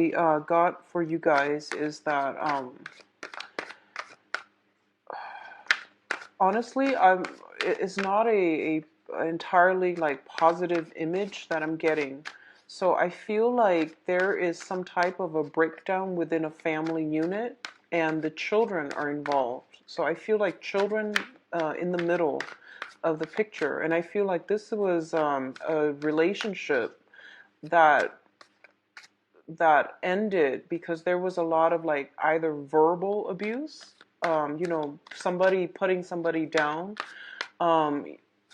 got for you guys is that honestly, it's not a entirely like positive image that I'm getting. So I feel like there is some type of a breakdown within a family unit, and the children are involved. So I feel like children in the middle of the picture, and I feel like this was a relationship that ended because there was a lot of like either verbal abuse, somebody putting somebody down. um,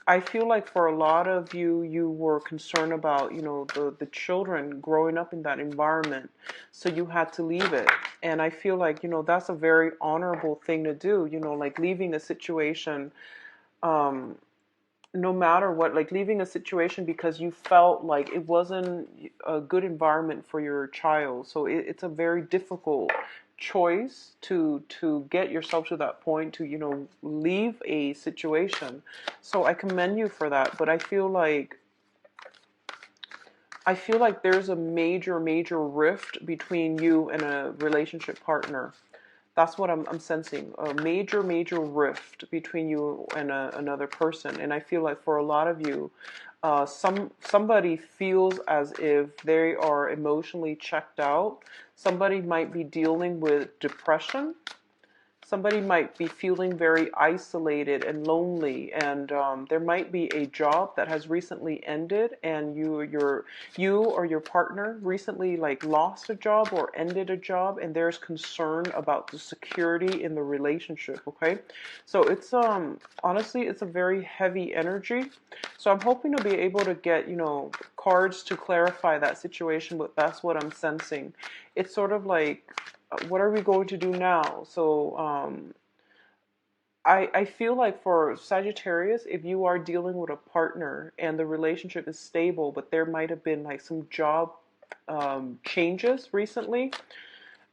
I feel like for a lot of you, you were concerned about, the children growing up in that environment, so you had to leave it. And I feel like, that's a very honorable thing to do, like leaving a situation, um, no matter what, like leaving a situation because you felt like it wasn't a good environment for your child. So it's a very difficult choice to get yourself to that point to leave a situation. So I commend you for that. But I feel like there's a major rift between you and a relationship partner. That's what I'm sensing. A major rift between you and another person. And I feel like for a lot of you, somebody feels as if they are emotionally checked out. Somebody might be dealing with depression. Somebody might be feeling very isolated and lonely, and there might be a job that has recently ended, and you or your partner recently like lost a job or ended a job, and there's concern about the security in the relationship. Okay, so it's honestly it's a very heavy energy. So I'm hoping to be able to get cards to clarify that situation, but that's what I'm sensing. It's sort of like what are we going to do now? So I feel like for Sagittarius, if you are dealing with a partner and the relationship is stable, but there might have been like some job changes recently,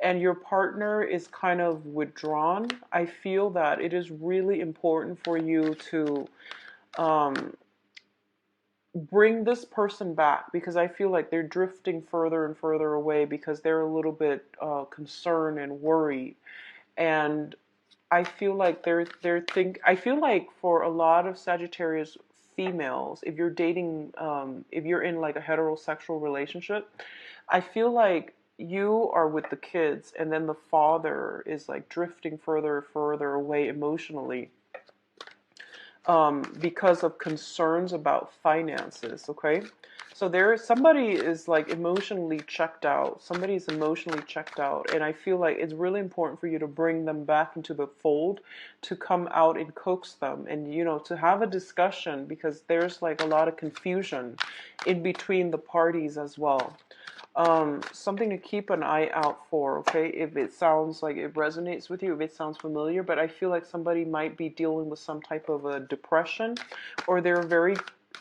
and your partner is kind of withdrawn, I feel that it is really important for you to um, bring this person back, because I feel like they're drifting further and further away because they're a little bit concerned and worried. And I feel like for a lot of Sagittarius females, if you're dating, if you're in like a heterosexual relationship, I feel like you are with the kids, and then the father is like drifting further and further away emotionally, because of concerns about finances. Okay, so somebody is like emotionally checked out. Somebody is emotionally checked out, and I feel like it's really important for you to bring them back into the fold, to come out and coax them, and to have a discussion, because there's like a lot of confusion in between the parties as well. Something to keep an eye out for, okay? If it sounds like it resonates with you, if it sounds familiar, but I feel like somebody might be dealing with some type of a depression, or they're very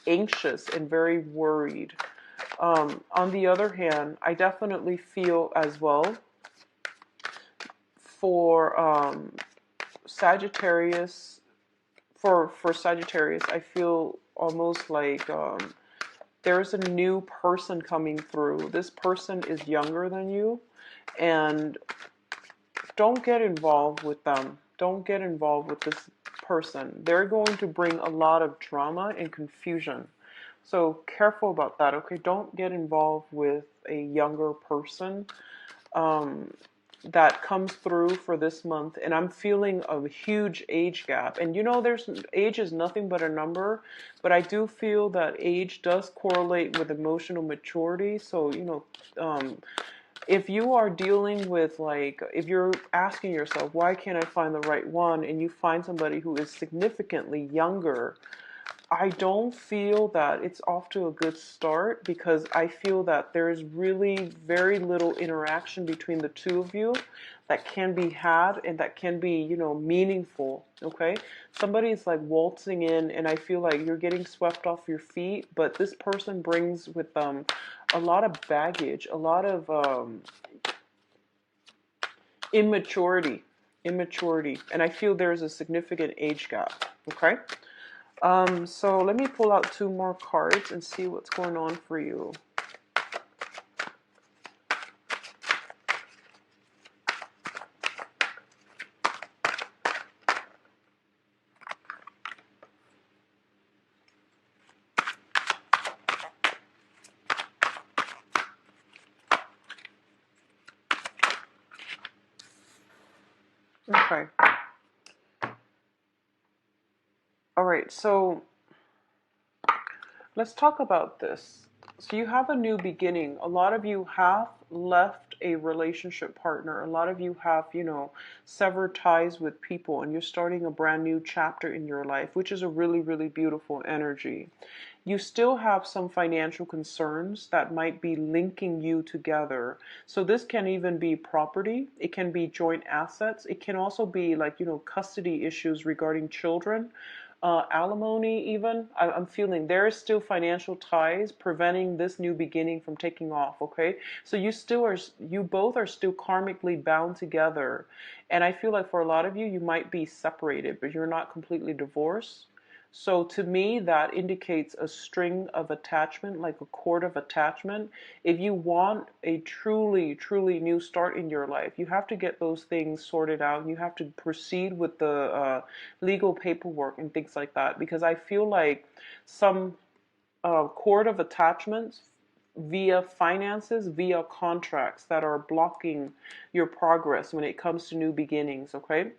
anxious and very worried. On the other hand, I definitely feel as well for Sagittarius, for Sagittarius, I feel almost like there's a new person coming through. This person is younger than you, and don't get involved with them. Don't get involved with this person. They're going to bring a lot of drama and confusion. So careful about that, okay? Don't get involved with a younger person um, that comes through for this month. And I'm feeling a huge age gap. And there's age is nothing but a number, but I do feel that age does correlate with emotional maturity. So, if you are dealing with like, if you're asking yourself, why can't I find the right one? And you find somebody who is significantly younger, I don't feel that it's off to a good start, because I feel that there is really very little interaction between the two of you that can be had and that can be, meaningful. Okay? Somebody's like waltzing in, and I feel like you're getting swept off your feet, but this person brings with them a lot of baggage, a lot of immaturity, and I feel there's a significant age gap. Okay? So let me pull out two more cards and see what's going on for you. Okay. All right. So let's talk about this. So you have a new beginning. A lot of you have left a relationship partner. A lot of you have, severed ties with people, and you're starting a brand new chapter in your life, which is a really, really beautiful energy. You still have some financial concerns that might be linking you together. So this can even be property. It can be joint assets. It can also be like, custody issues regarding children, alimony even. I'm feeling there is still financial ties preventing this new beginning from taking off, okay? So you both are still karmically bound together. And I feel like for a lot of you, you might be separated, but you're not completely divorced. So to me, that indicates a string of attachment, like a cord of attachment. If you want a truly, truly new start in your life, you have to get those things sorted out. You have to proceed with the legal paperwork and things like that. Because I feel like some cord of attachments via finances, via contracts that are blocking your progress when it comes to new beginnings, okay?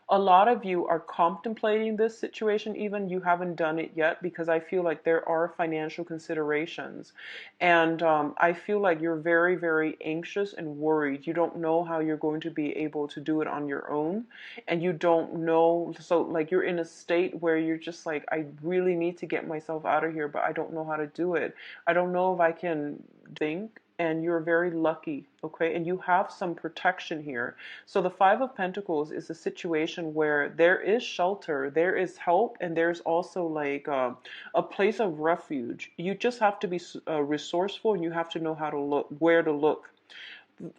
A lot of you are contemplating this situation, even you haven't done it yet, because I feel like there are financial considerations. And I feel like you're very, very anxious and worried. You don't know how you're going to be able to do it on your own. And you don't know, so like you're in a state where you're just like, I really need to get myself out of here, but I don't know how to do it. I don't know if I can think. And you're very lucky, okay? And you have some protection here. So the Five of Pentacles is a situation where there is shelter, there is help, and there's also like a place of refuge. You just have to be resourceful, and you have to know how to look, where to look.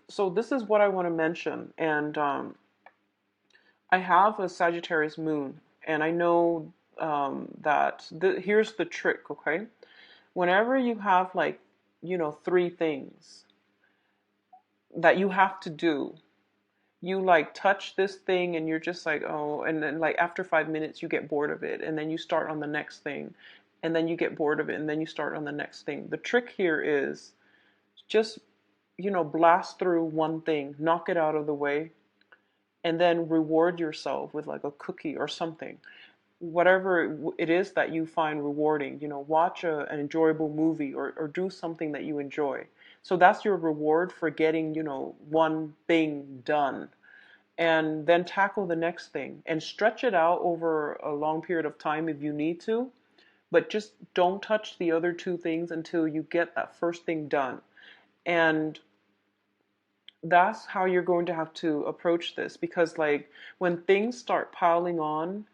So this is what I want to mention. And I have a Sagittarius moon, and I know that here's the trick, okay? Whenever you have like, three things that you have to do, you like touch this thing and you're just like, oh, and then like after 5 minutes you get bored of it, and then you start on the next thing, and then you get bored of it, and then you start on the next thing. The trick here is just, blast through one thing, knock it out of the way, and then reward yourself with like a cookie or something. Whatever it is that you find rewarding, watch an enjoyable movie, or do something that you enjoy. So that's your reward for getting, one thing done. And then tackle the next thing and stretch it out over a long period of time if you need to. But just don't touch the other two things until you get that first thing done. And that's how you're going to have to approach this, because like when things start piling on,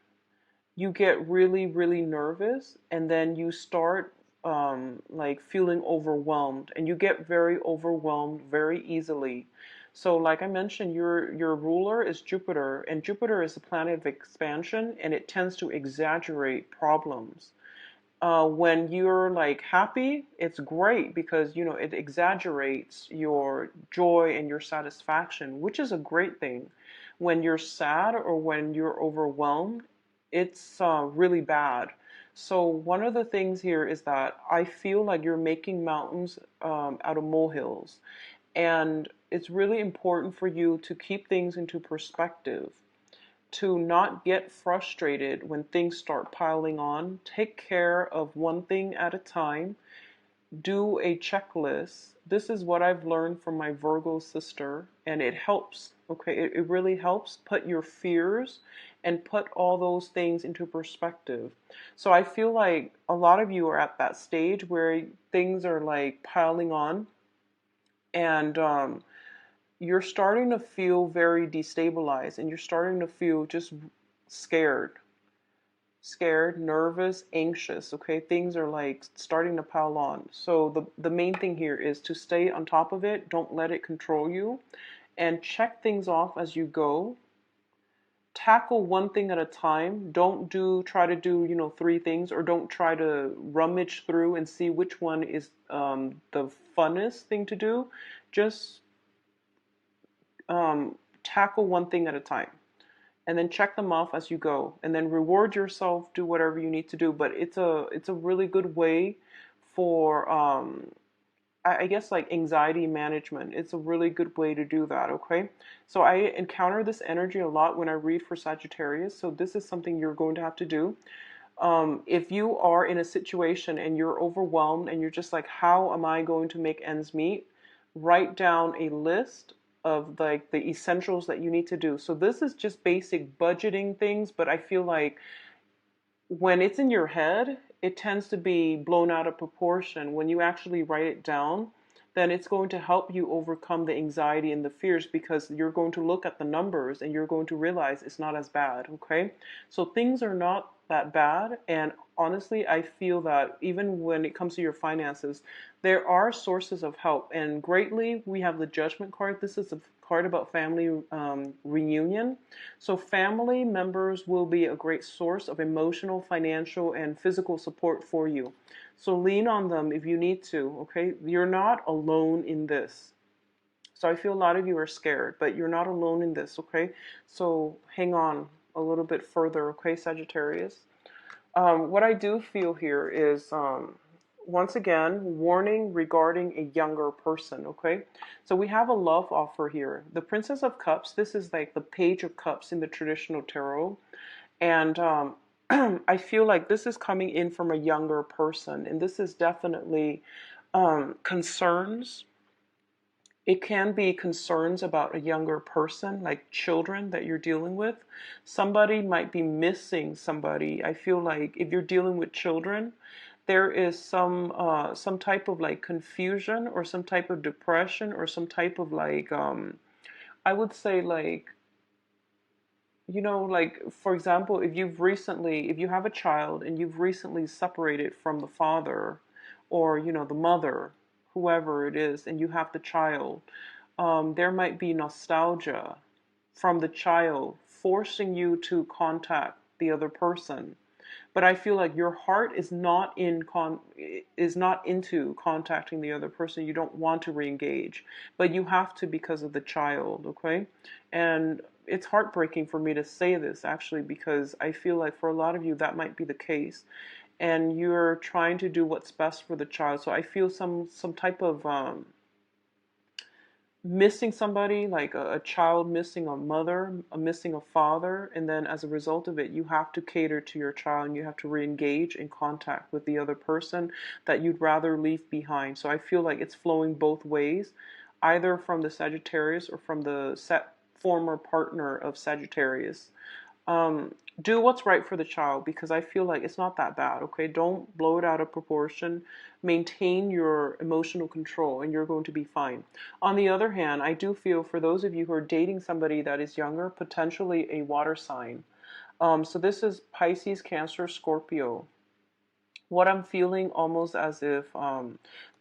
you get really, really nervous, and then you start like feeling overwhelmed, and you get very overwhelmed very easily. So like I mentioned, your ruler is Jupiter, and Jupiter is a planet of expansion, and it tends to exaggerate problems. When you're like happy, it's great because it exaggerates your joy and your satisfaction, which is a great thing. When you're sad or when you're overwhelmed, it's really bad. So one of the things here is that I feel like you're making mountains out of molehills, and it's really important for you to keep things into perspective, to not get frustrated when things start piling on. Take care of one thing at a time. Do a checklist. This is what I've learned from my Virgo sister, and it helps. Okay, it really helps put your fears and put all those things into perspective. So I feel like a lot of you are at that stage where things are like piling on, and you're starting to feel very destabilized, and you're starting to feel just scared, nervous, anxious, okay? Things are like starting to pile on. So the main thing here is to stay on top of it. Don't let it control you, and check things off as you go. Tackle one thing at a time. Don't try to do, three things, or don't try to rummage through and see which one is the funnest thing to do. Just tackle one thing at a time, and then check them off as you go, and then reward yourself. Do whatever you need to do, but it's a really good way for I guess like anxiety management. It's a really good way to do that, okay? So I encounter this energy a lot when I read for Sagittarius. So this is something you're going to have to do. If you are in a situation and you're overwhelmed and you're just like, how am I going to make ends meet? Write down a list of like the essentials that you need to do. So this is just basic budgeting things, but I feel like when it's in your head, it tends to be blown out of proportion. When you actually write it down, then it's going to help you overcome the anxiety and the fears because you're going to look at the numbers and you're going to realize it's not as bad, okay? So things are not that bad. And honestly, I feel that even when it comes to your finances, there are sources of help. And greatly, we have the Judgment card. This is a card about family reunion. So family members will be a great source of emotional, financial, and physical support for you. So lean on them if you need to, okay? You're not alone in this. So I feel a lot of you are scared, but you're not alone in this, okay? So hang on a little bit further, okay, Sagittarius? What I do feel here is, once again, warning regarding a younger person, okay? So we have a love offer here. The Princess of Cups, this is like the Page of Cups in the traditional tarot. And I feel like this is coming in from a younger person. And this is definitely concerns. It can be concerns about a younger person, like children that you're dealing with. Somebody might be missing somebody. I feel like if you're dealing with children, there is some type of like confusion or some type of depression or some type of like I would say like, like for example, if you have a child and you've recently separated from the father or the mother, whoever it is, and you have the child, there might be nostalgia from the child forcing you to contact the other person. But I feel like your heart is not into contacting the other person. You don't want to re-engage, but you have to because of the child, okay? And it's heartbreaking for me to say this actually because I feel like for a lot of you that might be the case, and you're trying to do what's best for the child. So I feel some type of missing somebody, like a child missing a mother, missing a father, and then as a result of it, you have to cater to your child and you have to re-engage in contact with the other person that you'd rather leave behind. So I feel like it's flowing both ways, either from the Sagittarius or from the former partner of Sagittarius. Um, do what's right for the child because I feel like it's not that bad, okay? Don't blow it out of proportion. Maintain your emotional control and you're going to be fine. On the other hand, I do feel for those of you who are dating somebody that is younger, potentially a water sign. So this is Pisces, Cancer, Scorpio. What I'm feeling almost as if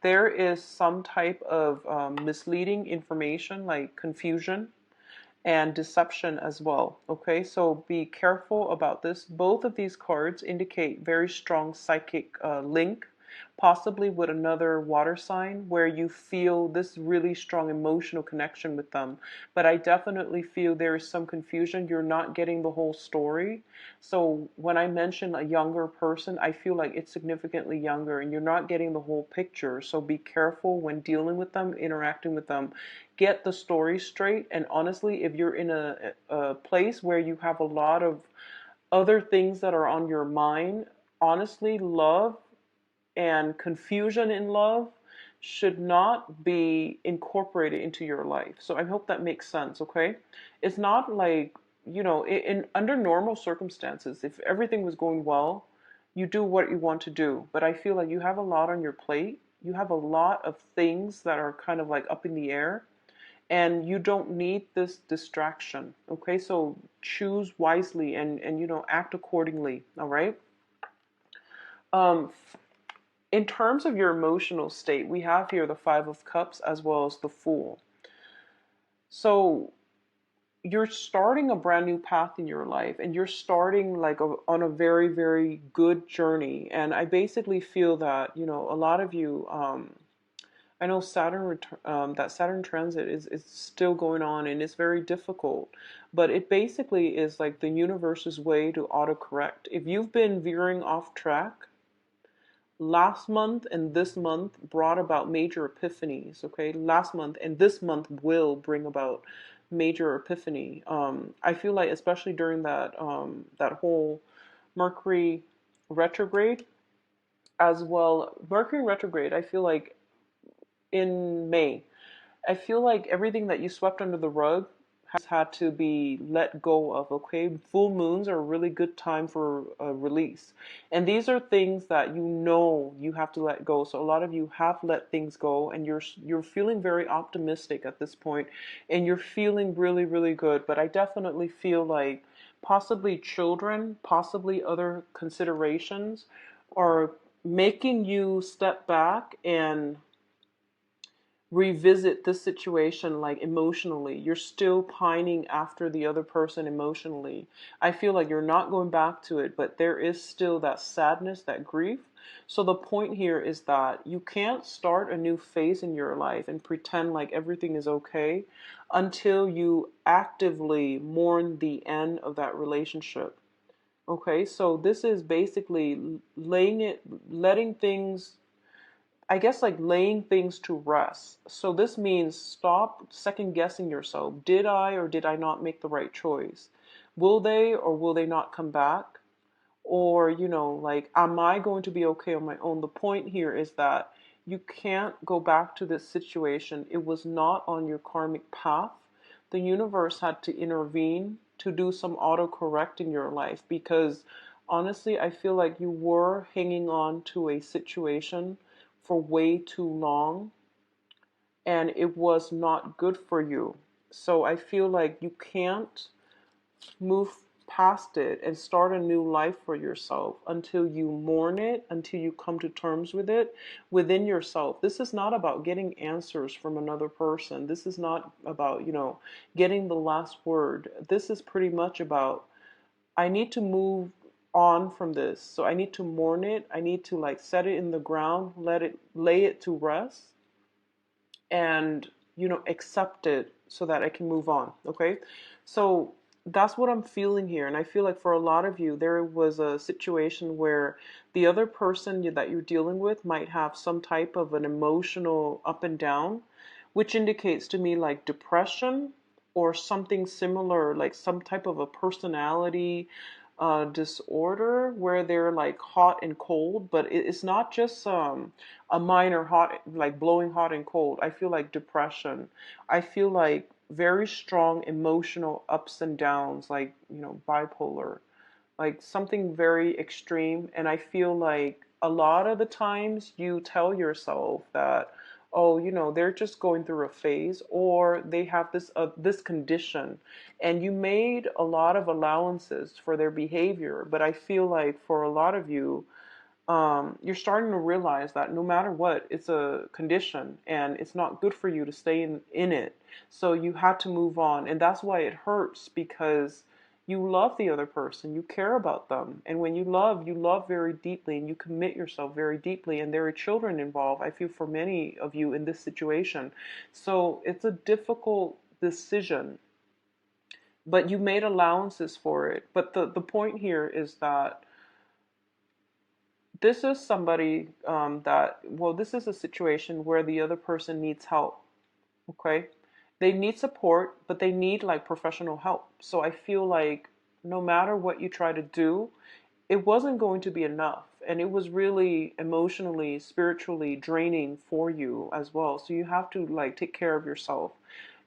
there is some type of misleading information, like confusion and deception as well. Okay, so be careful about this. Both of these cards indicate very strong psychic link, possibly with another water sign where you feel this really strong emotional connection with them. But I definitely feel there is some confusion. You're not getting the whole story. So when I mention a younger person, I feel like it's significantly younger and you're not getting the whole picture. So be careful when dealing with them, interacting with them. Get the story straight. And honestly, if you're in a place where you have a lot of other things that are on your mind, honestly, love and confusion in love should not be incorporated into your life. So I hope that makes sense, okay? It's not like, in under normal circumstances, if everything was going well, you do what you want to do. But I feel like you have a lot on your plate. You have a lot of things that are kind of like up in the air, and you don't need this distraction, okay? So choose wisely and act accordingly, all right? Um, in terms of your emotional state, we have here the Five of Cups as well as the Fool. So you're starting a brand new path in your life and you're starting like on a very, very good journey. And I basically feel that, a lot of you, I know that Saturn transit is still going on and it's very difficult, but it basically is like the universe's way to autocorrect. If you've been veering off track, last month and this month brought about major epiphanies. Okay, last month and this month will bring about major epiphany. I feel like especially during that whole Mercury retrograde, as well, Mercury retrograde, I feel like in May, I feel like everything that you swept under the rug has had to be let go of, okay? Full moons are a really good time for a release. And these are things that you know you have to let go. So a lot of you have let things go, and you're feeling very optimistic at this point, and you're feeling really, really good. But I definitely feel like possibly children, possibly other considerations are making you step back and revisit this situation, like emotionally. You're still pining after the other person emotionally. I feel like you're not going back to it, but there is still that sadness, that grief. So the point here is that you can't start a new phase in your life and pretend like everything is okay until you actively mourn the end of that relationship. Okay, so this is basically letting things, I guess, like laying things to rest. So this means stop second guessing yourself. Did I or did I not make the right choice? Will they or will they not come back? Or, like, am I going to be okay on my own? The point here is that you can't go back to this situation. It was not on your karmic path. The universe had to intervene to do some autocorrect in your life because honestly, I feel like you were hanging on to a situation for way too long and it was not good for you. So I feel like you can't move past it and start a new life for yourself until you mourn it, until you come to terms with it within yourself. This is not about getting answers from another person. This is not about, getting the last word. This is pretty much about, I need to move on from this. So I need to mourn it. I need to like set it in the ground, lay it to rest and accept it so that I can move on. Okay, so that's what I'm feeling here, and I feel like for a lot of you there was a situation where the other person that you're dealing with might have some type of an emotional up and down, which indicates to me like depression or something similar, like some type of a personality disorder where they're like hot and cold, but it's not just a minor hot, like blowing hot and cold. I feel like depression. I feel like very strong emotional ups and downs, like, bipolar, like something very extreme. And I feel like a lot of the times you tell yourself that, oh, they're just going through a phase or they have this condition, and you made a lot of allowances for their behavior. But I feel like for a lot of you, you're starting to realize that no matter what, it's a condition and it's not good for you to stay in it. So you had to move on. And that's why it hurts, because you love the other person, you care about them. And when you love very deeply and you commit yourself very deeply. And there are children involved, I feel, for many of you in this situation. So it's a difficult decision, but you made allowances for it. But the point here is that this is somebody this is a situation where the other person needs help. Okay, they need support, but they need like professional help. So I feel like no matter what you try to do, it wasn't going to be enough, and it was really emotionally, spiritually draining for you as well. So you have to like take care of yourself,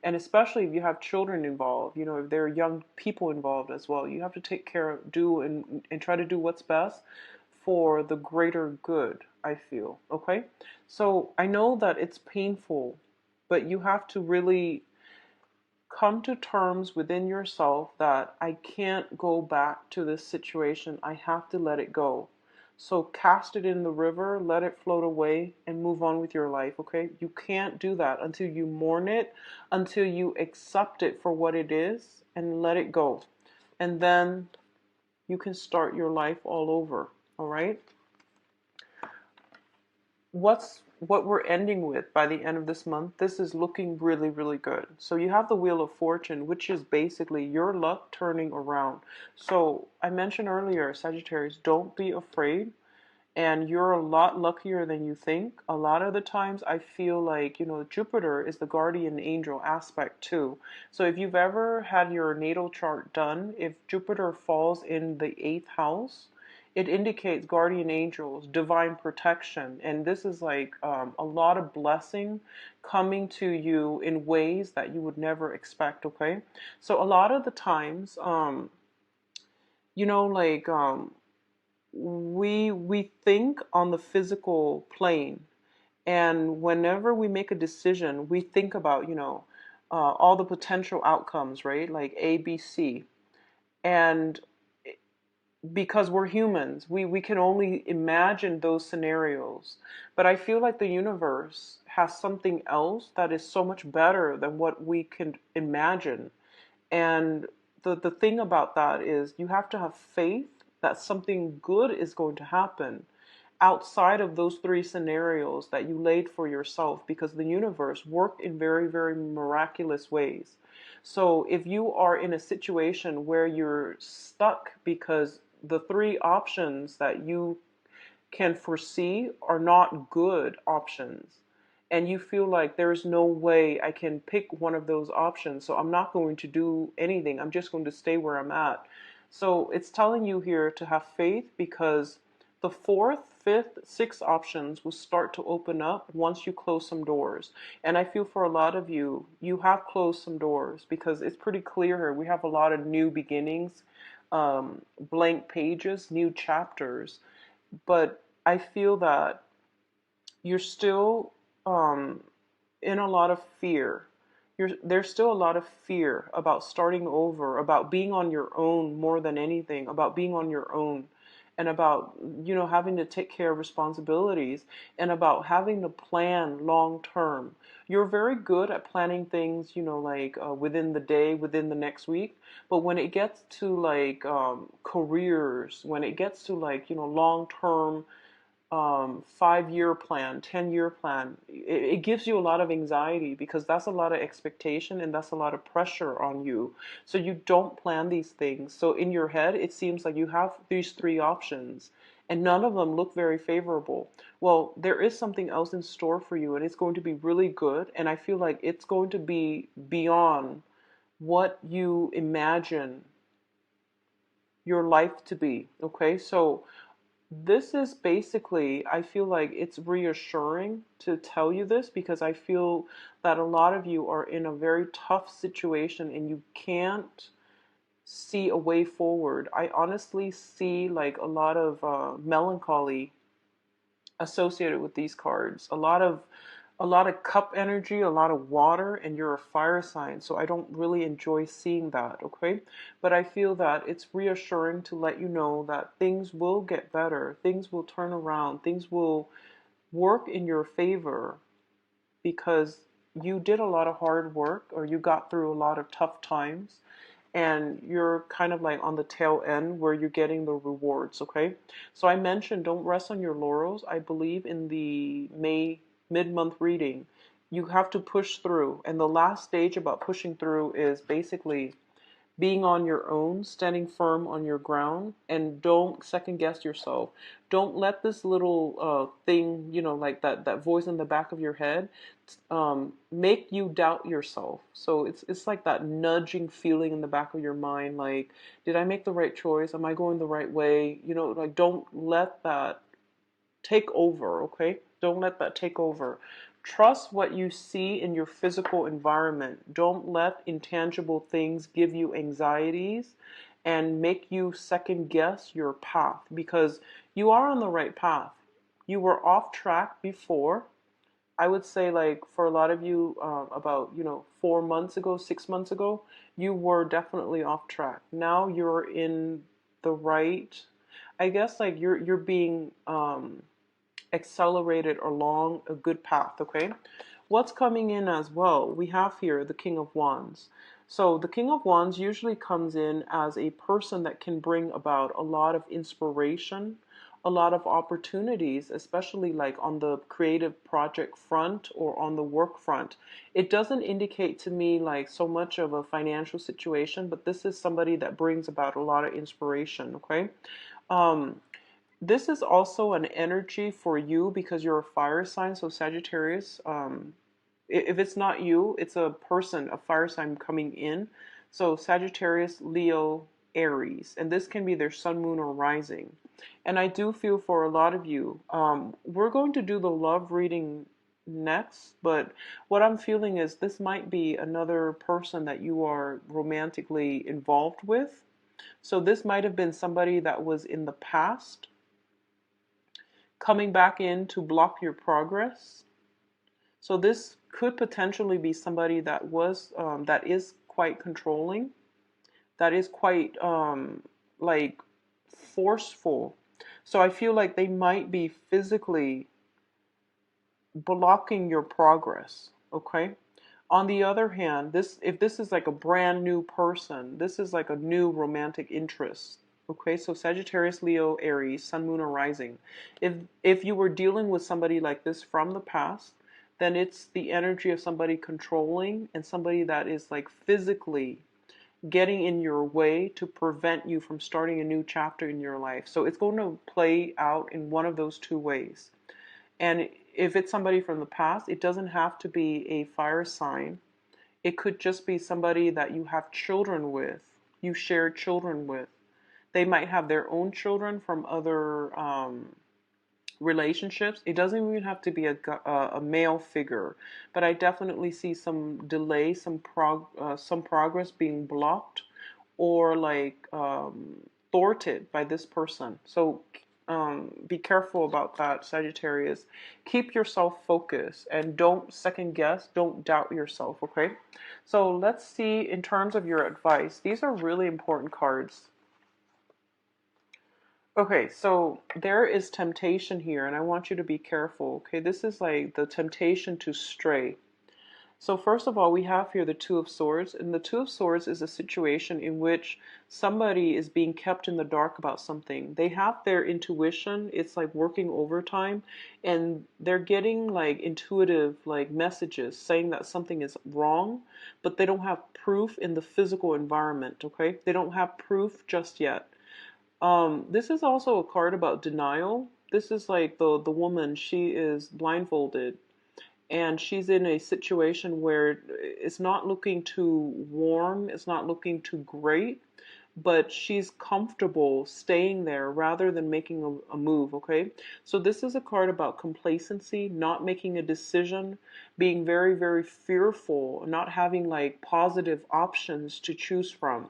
and especially if you have children involved, if there are young people involved as well, you have to take care of, do and try to do what's best for the greater good, I feel. Okay, so I know that it's painful, but you have to really come to terms within yourself that I can't go back to this situation. I have to let it go. So cast it in the river, let it float away, and move on with your life, okay? You can't do that until you mourn it, until you accept it for what it is, and let it go. And then you can start your life all over, all right? What we're ending with by the end of this month, this is looking really, really good. So you have the Wheel of Fortune, which is basically your luck turning around. So I mentioned earlier, Sagittarius, don't be afraid. and you're a lot luckier than you think. A lot of the times I feel like, Jupiter is the guardian angel aspect too. So if you've ever had your natal chart done, if Jupiter falls in the eighth house, it indicates guardian angels, divine protection. And this is like a lot of blessing coming to you in ways that you would never expect, okay? So a lot of the times, like we think on the physical plane, and whenever we make a decision we think about all the potential outcomes, right? Like A, B, C. And because we're humans, we can only imagine those scenarios. But I feel like the universe has something else that is so much better than what we can imagine. And the thing about that is you have to have faith that something good is going to happen outside of those three scenarios that you laid for yourself, because the universe worked in very, very miraculous ways. So if you are in a situation where you're stuck because the three options that you can foresee are not good options, and you feel like there's no way I can pick one of those options, so I'm not going to do anything, I'm just going to stay where I'm at. So it's telling you here to have faith, because the fourth, fifth, sixth options will start to open up once you close some doors. And I feel for a lot of you, you have closed some doors, because it's pretty clear here. We have a lot of new beginnings, blank pages, new chapters. But I feel that you're still in a lot of fear. There's still a lot of fear about starting over, about being on your own more than anything, about being on your own, and about, having to take care of responsibilities, and about having to plan long term. You're very good at planning things, like within the day, within the next week. But when it gets to like careers, when it gets to like, long term 5-year plan, 10-year plan, it gives you a lot of anxiety, because that's a lot of expectation and that's a lot of pressure on you. So you don't plan these things. So in your head, it seems like you have these three options and none of them look very favorable. Well, there is something else in store for you, and it's going to be really good. And I feel like it's going to be beyond what you imagine your life to be. Okay, so this is basically, I feel like it's reassuring to tell you this, because I feel that a lot of you are in a very tough situation and you can't see a way forward. I honestly see like a lot of melancholy associated with these cards. A lot of cup energy, a lot of water, and you're a fire sign, so I don't really enjoy seeing that, okay? But I feel that it's reassuring to let you know that things will get better, things will turn around, things will work in your favor, because you did a lot of hard work, or you got through a lot of tough times, and you're kind of like on the tail end where you're getting the rewards, okay? So I mentioned don't rest on your laurels. I believe in the May mid-month reading, you have to push through. And the last stage about pushing through is basically being on your own, standing firm on your ground, and don't second guess yourself. Don't let this little thing, like that voice in the back of your head, make you doubt yourself. So it's like that nudging feeling in the back of your mind, like, did I make the right choice? Am I going the right way? Like, don't let that take over, okay? Don't let that take over. Trust what you see in your physical environment. Don't let intangible things give you anxieties and make you second guess your path, because you are on the right path. You were off track before. I would say, like, for a lot of you, about 4 months ago, 6 months ago, you were definitely off track. Now you're in the right, I guess, like you're being accelerated along a good path, okay? What's coming in as well? We have here the King of Wands. So the King of Wands usually comes in as a person that can bring about a lot of inspiration, a lot of opportunities, especially like on the creative project front or on the work front. It doesn't indicate to me like so much of a financial situation, but this is somebody that brings about a lot of inspiration, okay? Um, This is also an energy for you because you're a fire sign. So Sagittarius, if it's not you, it's a person, a fire sign coming in. So Sagittarius, Leo, Aries, and this can be their sun, moon, or rising. And I do feel for a lot of you, we're going to do the love reading next, but what I'm feeling is this might be another person that you are romantically involved with. So this might have been somebody that was in the past coming back in to block your progress. So this could potentially be somebody that was that is quite controlling, that is quite like forceful. So I feel like they might be physically blocking your progress, okay? On the other hand, this if this is like a brand new person, this is like a new romantic interest. Okay, so Sagittarius, Leo, Aries, Sun, Moon, or Rising. If you were dealing with somebody like this from the past, then it's the energy of somebody controlling and somebody that is like physically getting in your way to prevent you from starting a new chapter in your life. So it's going to play out in one of those two ways. And if it's somebody from the past, it doesn't have to be a fire sign. It could just be somebody that you have children with, you share children with. They might have their own children from other relationships. It doesn't even have to be a male figure, but I definitely see some delay, some progress being blocked or like thwarted by this person. So be careful about that, Sagittarius. Keep yourself focused and don't second guess, don't doubt yourself, okay? So let's see in terms of your advice. These are really important cards. Okay, so there is temptation here, and I want you to be careful, okay? This is like the temptation to stray. So first of all, we have here the Two of Swords, and the Two of Swords is a situation in which somebody is being kept in the dark about something. They have their intuition, it's like working overtime, and they're getting like intuitive like messages saying that something is wrong, but they don't have proof in the physical environment, okay? They don't have proof just yet. This is also a card about denial. This is like the woman, she is blindfolded and she's in a situation where it's not looking too warm, it's not looking too great, but she's comfortable staying there rather than making a move, okay? So this is a card about complacency, not making a decision, being very, very fearful, not having like positive options to choose from.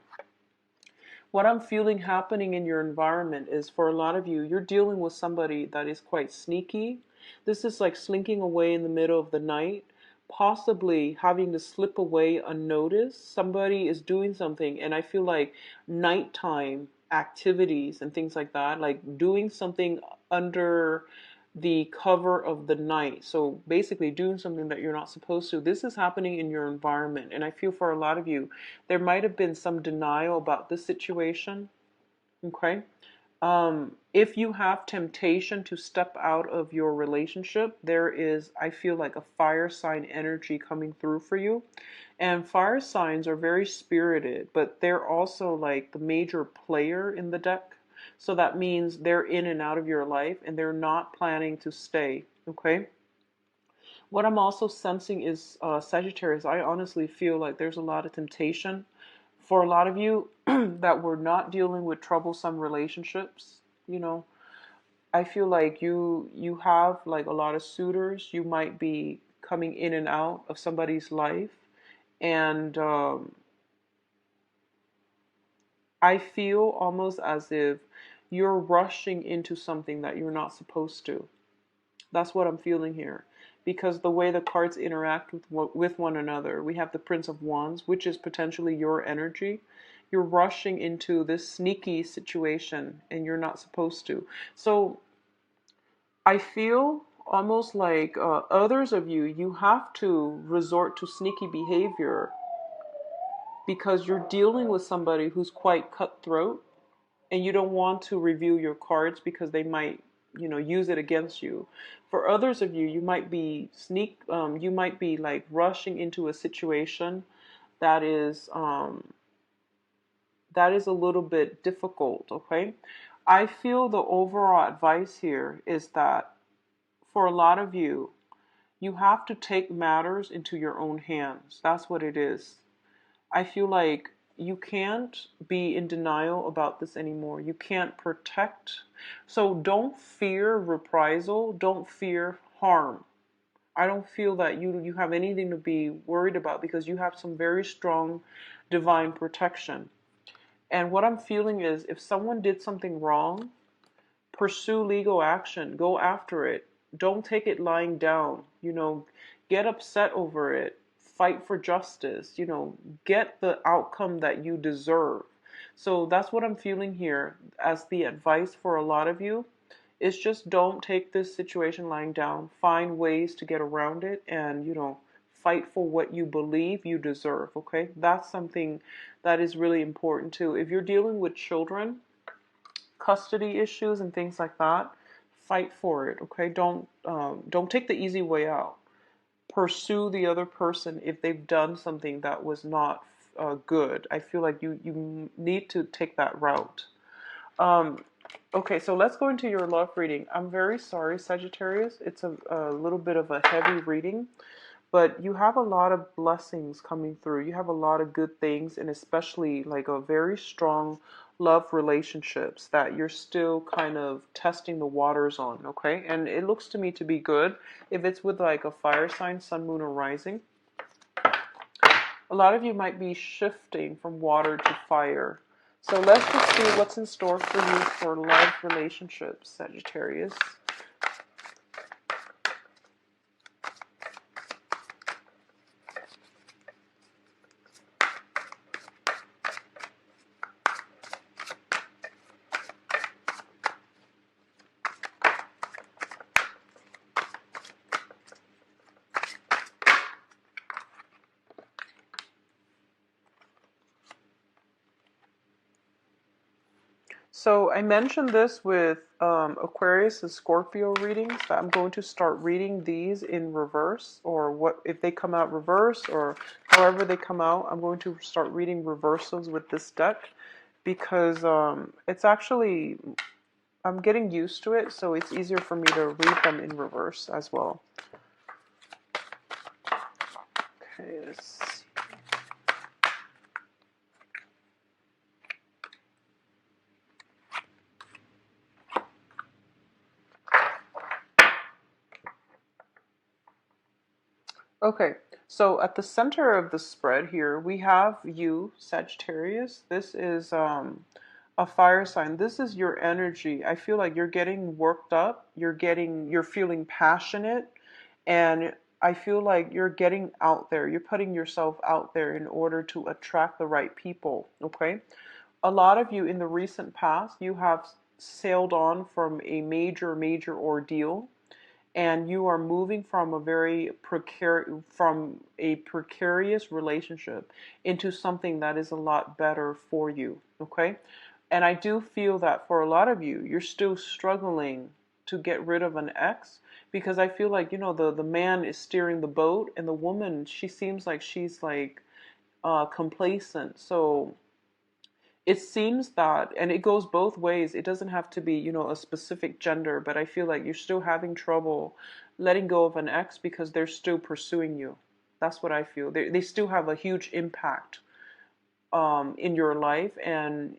What I'm feeling happening in your environment is for a lot of you, you're dealing with somebody that is quite sneaky. This is like slinking away in the middle of the night, possibly having to slip away unnoticed. Somebody is doing something, and I feel like nighttime activities and things like that, like doing something under the cover of the night. So basically doing something that you're not supposed to. This is happening in your environment. And I feel for a lot of you, there might have been some denial about this situation. Okay. If you have temptation to step out of your relationship, there is, I feel like a fire sign energy coming through for you. And fire signs are very spirited, but they're also like the major player in the deck. So that means they're in and out of your life and they're not planning to stay. Okay. What I'm also sensing is Sagittarius. I honestly feel like there's a lot of temptation for a lot of you that were not dealing with troublesome relationships. You know, I feel like you have like a lot of suitors. You might be coming in and out of somebody's life, and I feel almost as if you're rushing into something that you're not supposed to. That's what I'm feeling here. Because the way the cards interact with one another, we have the Prince of Wands, which is potentially your energy. You're rushing into this sneaky situation and you're not supposed to. So I feel almost like others of you, you have to resort to sneaky behavior because you're dealing with somebody who's quite cutthroat and you don't want to review your cards because they might, use it against you. For others of you, you might be you might be like rushing into a situation that is a little bit difficult. Okay, I feel the overall advice here is that for a lot of you, you have to take matters into your own hands. That's what it is. I feel like you can't be in denial about this anymore. You can't protect. So don't fear reprisal. Don't fear harm. I don't feel that you have anything to be worried about because you have some very strong divine protection. And what I'm feeling is if someone did something wrong, pursue legal action, go after it. Don't take it lying down, get upset over it, fight for justice, get the outcome that you deserve. So that's what I'm feeling here as the advice for a lot of you is just don't take this situation lying down. Find ways to get around it and, fight for what you believe you deserve, okay? That's something that is really important too. If you're dealing with children, custody issues and things like that, fight for it, okay? Don't take the easy way out. Pursue the other person if they've done something that was not good. I feel like you need to take that route. Okay, so let's go into your love reading. I'm very sorry, Sagittarius. It's a little bit of a heavy reading, but you have a lot of blessings coming through. You have a lot of good things, and especially like a very strong love relationships that you're still kind of testing the waters on, okay? And it looks to me to be good. If it's with like a fire sign, sun, moon, or rising, a lot of you might be shifting from water to fire. So let's just see what's in store for you for love relationships, Sagittarius. So I mentioned this with Aquarius and Scorpio readings that I'm going to start reading these in reverse, or what if they come out reverse or however they come out. I'm going to start reading reversals with this deck because it's actually I'm getting used to it, so it's easier for me to read them in reverse as well. Okay, let's see. Okay, so at the center of the spread here, we have you, Sagittarius. This is a fire sign. This is your energy. I feel like you're getting worked up. You're feeling passionate, and I feel like you're getting out there. You're putting yourself out there in order to attract the right people, okay? A lot of you in the recent past, you have sailed on from a major ordeal, and you are moving from a precarious relationship into something that is a lot better for you, okay? And I do feel that for a lot of you, you're still struggling to get rid of an ex because I feel like, the man is steering the boat and the woman, she seems like she's like complacent. So it seems that, and it goes both ways. It doesn't have to be, a specific gender, but I feel like you're still having trouble letting go of an ex because they're still pursuing you. That's what I feel. They still have a huge impact in your life, and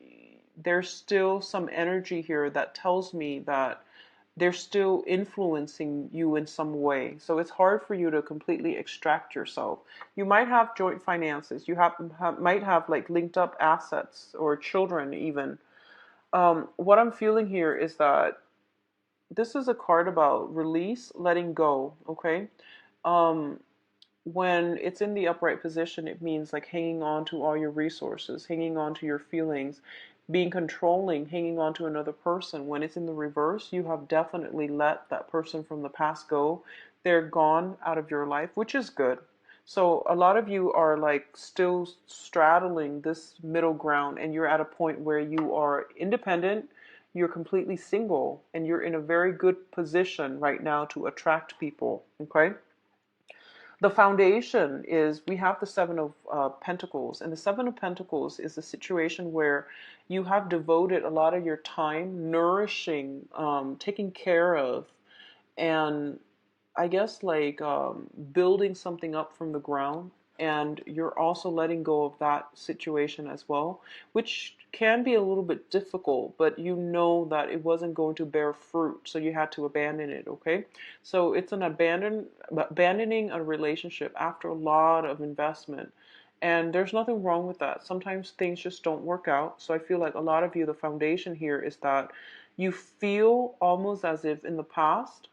there's still some energy here that tells me that they're still influencing you in some way. So it's hard for you to completely extract yourself. You might have joint finances. You might have like linked up assets or children even. What I'm feeling here is that this is a card about release, letting go, okay? When it's in the upright position, it means like hanging on to all your resources, hanging on to your feelings, being controlling, hanging on to another person. When it's in the reverse, you have definitely let that person from the past go. They're gone out of your life, which is good. So a lot of you are like still straddling this middle ground, and you're at a point where you are independent, you're completely single, and you're in a very good position right now to attract people, okay? The foundation is, we have the Seven of Pentacles, and the Seven of Pentacles is a situation where you have devoted a lot of your time nourishing, taking care of, and I guess like building something up from the ground, and you're also letting go of that situation as well, which can be a little bit difficult, but you know that it wasn't going to bear fruit, so you had to abandon it, okay? So it's an abandoning a relationship after a lot of investment. And there's nothing wrong with that. Sometimes things just don't work out. So I feel like a lot of you, the foundation here is that you feel almost as if in the past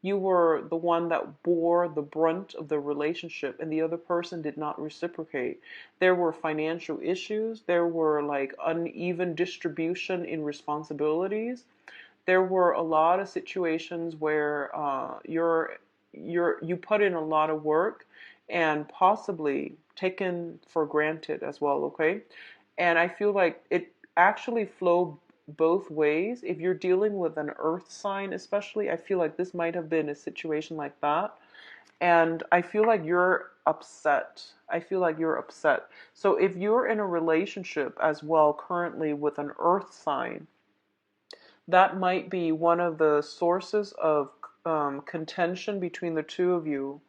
you were the one that bore the brunt of the relationship and the other person did not reciprocate. There were financial issues, there were like uneven distribution in responsibilities. There were a lot of situations where you put in a lot of work and possibly taken for granted as well, okay? And I feel like it actually flowed both ways. If you're dealing with an earth sign, especially, I feel like this might have been a situation like that. And I feel like you're upset. I feel like you're upset. So if you're in a relationship as well currently with an earth sign, that might be one of the sources of contention between the two of you,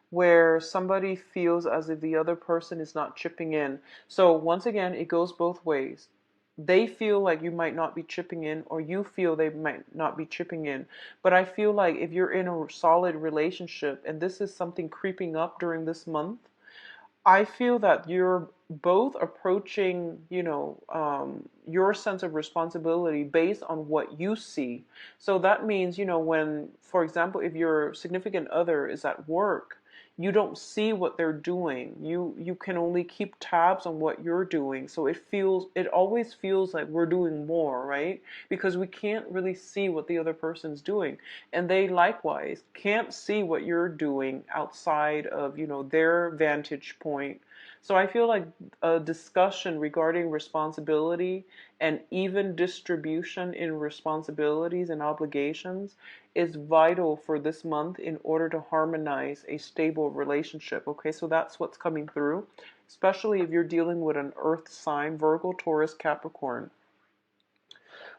where somebody feels as if the other person is not chipping in. So once again, it goes both ways. They feel like you might not be chipping in, or you feel they might not be chipping in. But I feel like if you're in a solid relationship and this is something creeping up during this month, I feel that you're both approaching, your sense of responsibility based on what you see. So that means, when, for example, if your significant other is at work, you don't see what they're doing. You can only keep tabs on what you're doing. So it always feels like we're doing more, right? Because we can't really see what the other person's doing. And they likewise can't see what you're doing outside of, their vantage point. So I feel like a discussion regarding responsibility and even distribution in responsibilities and obligations is vital for this month in order to harmonize a stable relationship. Okay, so that's what's coming through, especially if you're dealing with an earth sign, Virgo, Taurus, Capricorn.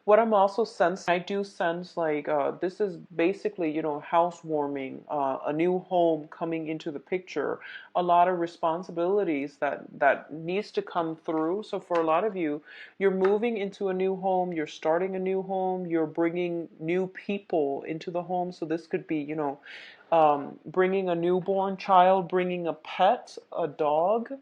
What I'm also sensing, I do sense like this is basically, housewarming, a new home coming into the picture, a lot of responsibilities that needs to come through. So for a lot of you, you're moving into a new home, you're starting a new home, you're bringing new people into the home. So this could be, bringing a newborn child, bringing a pet, a dog,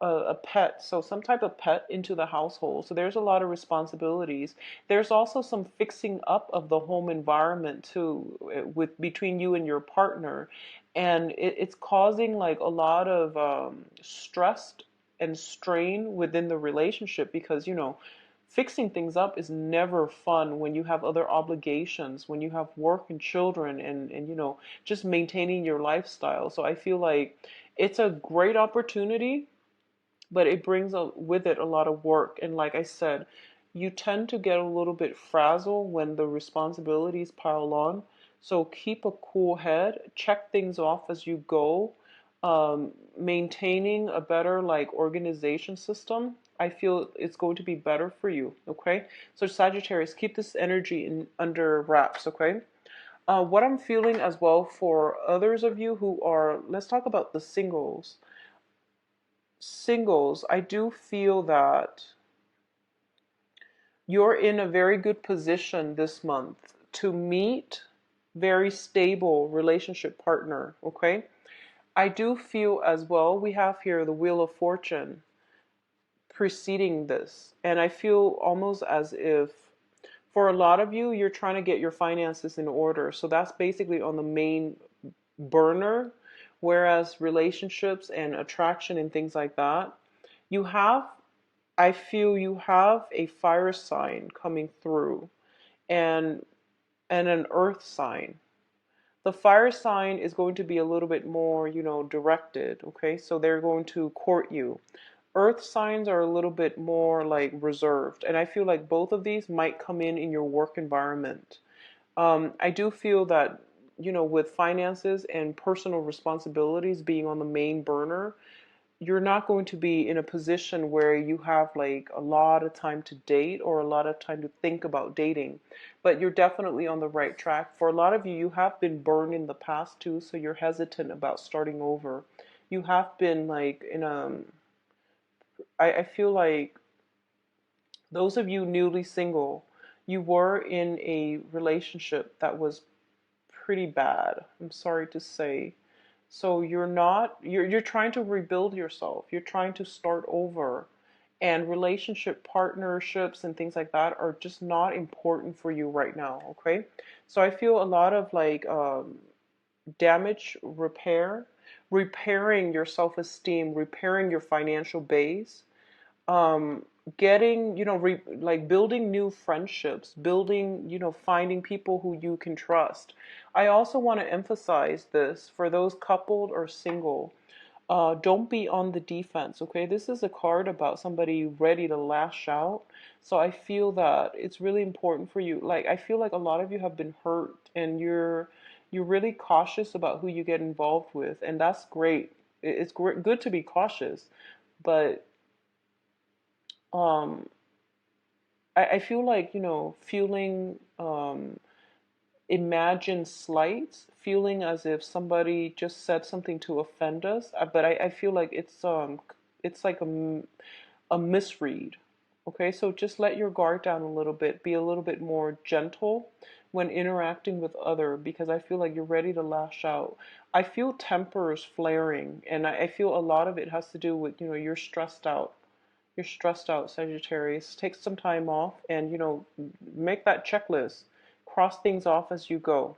a pet, so some type of pet into the household. So there's a lot of responsibilities. There's also some fixing up of the home environment too, with between you and your partner, and it's causing like a lot of stress and strain within the relationship because fixing things up is never fun when you have other obligations, when you have work and children and just maintaining your lifestyle. So I feel like it's a great opportunity, but it brings with it a lot of work. And like I said, you tend to get a little bit frazzled when the responsibilities pile on. So keep a cool head, check things off as you go, maintaining a better like organization system. I feel it's going to be better for you. Okay, so Sagittarius, keep this energy under wraps. Okay. What I'm feeling as well for others of you who are, let's talk about the singles. Singles, I do feel that you're in a very good position this month to meet very stable relationship partner, okay? I do feel as well, we have here the Wheel of Fortune preceding this, and I feel almost as if for a lot of you, you're trying to get your finances in order. So that's basically on the main burner, whereas relationships and attraction and things like that, you have, I feel you have a fire sign coming through and an earth sign. The fire sign is going to be a little bit more, directed, okay? So they're going to court you. Earth signs are a little bit more like reserved, and I feel like both of these might come in your work environment. I do feel that with finances and personal responsibilities being on the main burner, you're not going to be in a position where you have like a lot of time to date or a lot of time to think about dating. But you're definitely on the right track. For a lot of you, you have been burned in the past too, so you're hesitant about starting over. You have been like in I feel like those of you newly single, you were in a relationship that was pretty bad, I'm sorry to say. So you're trying to rebuild yourself. You're trying to start over. And relationship partnerships and things like that are just not important for you right now, okay? So I feel a lot of like damage repair, repairing your self-esteem, repairing your financial base, um getting, like building new friendships, building, finding people who you can trust. I also want to emphasize this for those coupled or single. Don't be on the defense, okay? This is a card about somebody ready to lash out. So I feel that it's really important for you. Like, I feel like a lot of you have been hurt and you're really cautious about who you get involved with, and that's great. It's good to be cautious, but um I feel like, feeling imagined slights, feeling as if somebody just said something to offend us. But I feel like it's like a misread. Okay, so just let your guard down a little bit. Be a little bit more gentle when interacting with other, because I feel like you're ready to lash out. I feel tempers flaring, and I feel a lot of it has to do with, you're stressed out. You're stressed out, Sagittarius. Take some time off and, make that checklist. Cross things off as you go.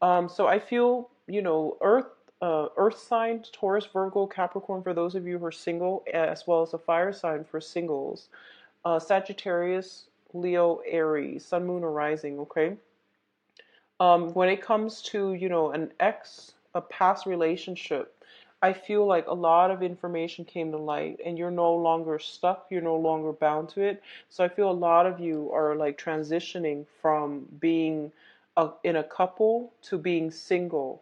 So I feel, earth signs, Taurus, Virgo, Capricorn for those of you who are single, as well as a fire sign for singles. Sagittarius, Leo, Aries, Sun, Moon, or Rising, okay? When it comes to, a past relationship, I feel like a lot of information came to light and you're no longer stuck, you're no longer bound to it. So I feel a lot of you are like transitioning from being in a couple to being single,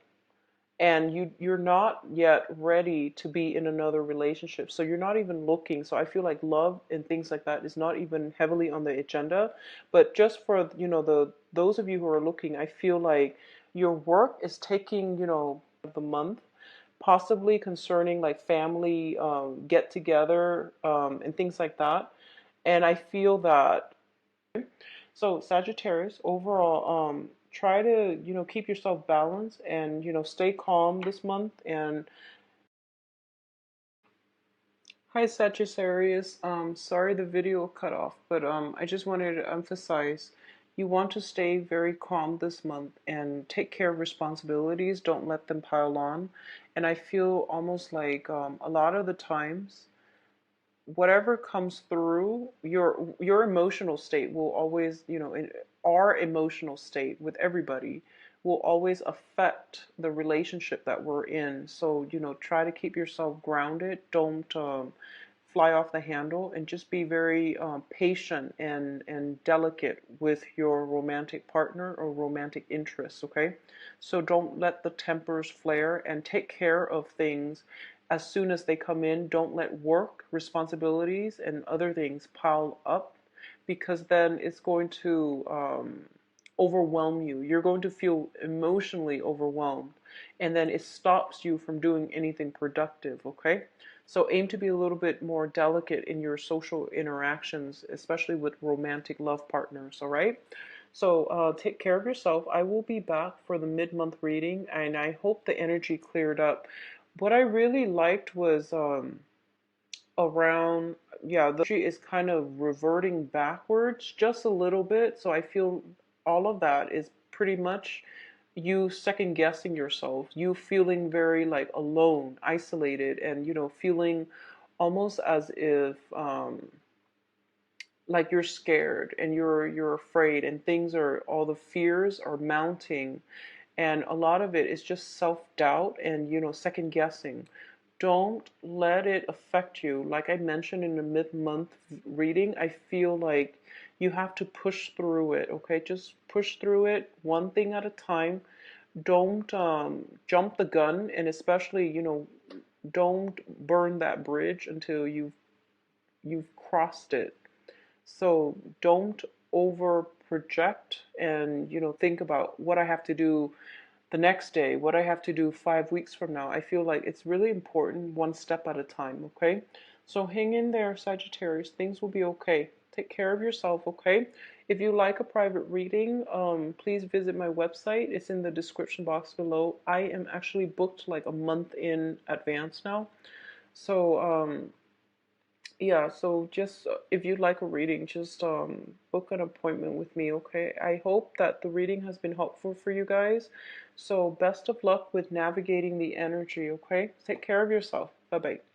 and you're not yet ready to be in another relationship, so you're not even looking. So I feel like love and things like that is not even heavily on the agenda. But just for, the those of you who are looking, I feel like your work is taking, the month, possibly concerning like family get together, and things like that. And I feel that, so Sagittarius, overall, try to, keep yourself balanced and, stay calm this month. And hi, Sagittarius. Sorry the video cut off, but I just wanted to emphasize you want to stay very calm this month and take care of responsibilities. Don't let them pile on. And I feel almost like a lot of the times, whatever comes through your emotional state will always, in our emotional state with everybody, will always affect the relationship that we're in. So, try to keep yourself grounded. Don't fly off the handle, and just be very patient and delicate with your romantic partner or romantic interests, okay? So don't let the tempers flare, and take care of things as soon as they come in. Don't let work, responsibilities, and other things pile up, because then it's going to overwhelm you. You're going to feel emotionally overwhelmed, and then it stops you from doing anything productive, okay? So aim to be a little bit more delicate in your social interactions, especially with romantic love partners, all right? So take care of yourself. I will be back for the mid-month reading, and I hope the energy cleared up. What I really liked was around, yeah, the energy is kind of reverting backwards just a little bit. So I feel all of that is pretty much you second guessing yourself, you feeling very like alone, isolated, and, feeling almost as if like you're scared and you're afraid, and things are, all the fears are mounting, and a lot of it is just self-doubt and, second guessing. Don't let it affect you. Like I mentioned in the mid-month reading, I feel like you have to push through it, okay? Just push through it one thing at a time. don't jump the gun, and especially, don't burn that bridge until you've crossed it. So don't over project and, think about what I have to do the next day, what I have to do 5 weeks from now. I feel like it's really important, one step at a time, okay? So hang in there, Sagittarius. Things will be okay. Take care of yourself, okay? If you like a private reading, please visit my website. It's in the description box below. I am actually booked like a month in advance now. So, yeah, so just if you'd like a reading, just book an appointment with me, okay? I hope that the reading has been helpful for you guys. So best of luck with navigating the energy, okay? Take care of yourself. Bye-bye.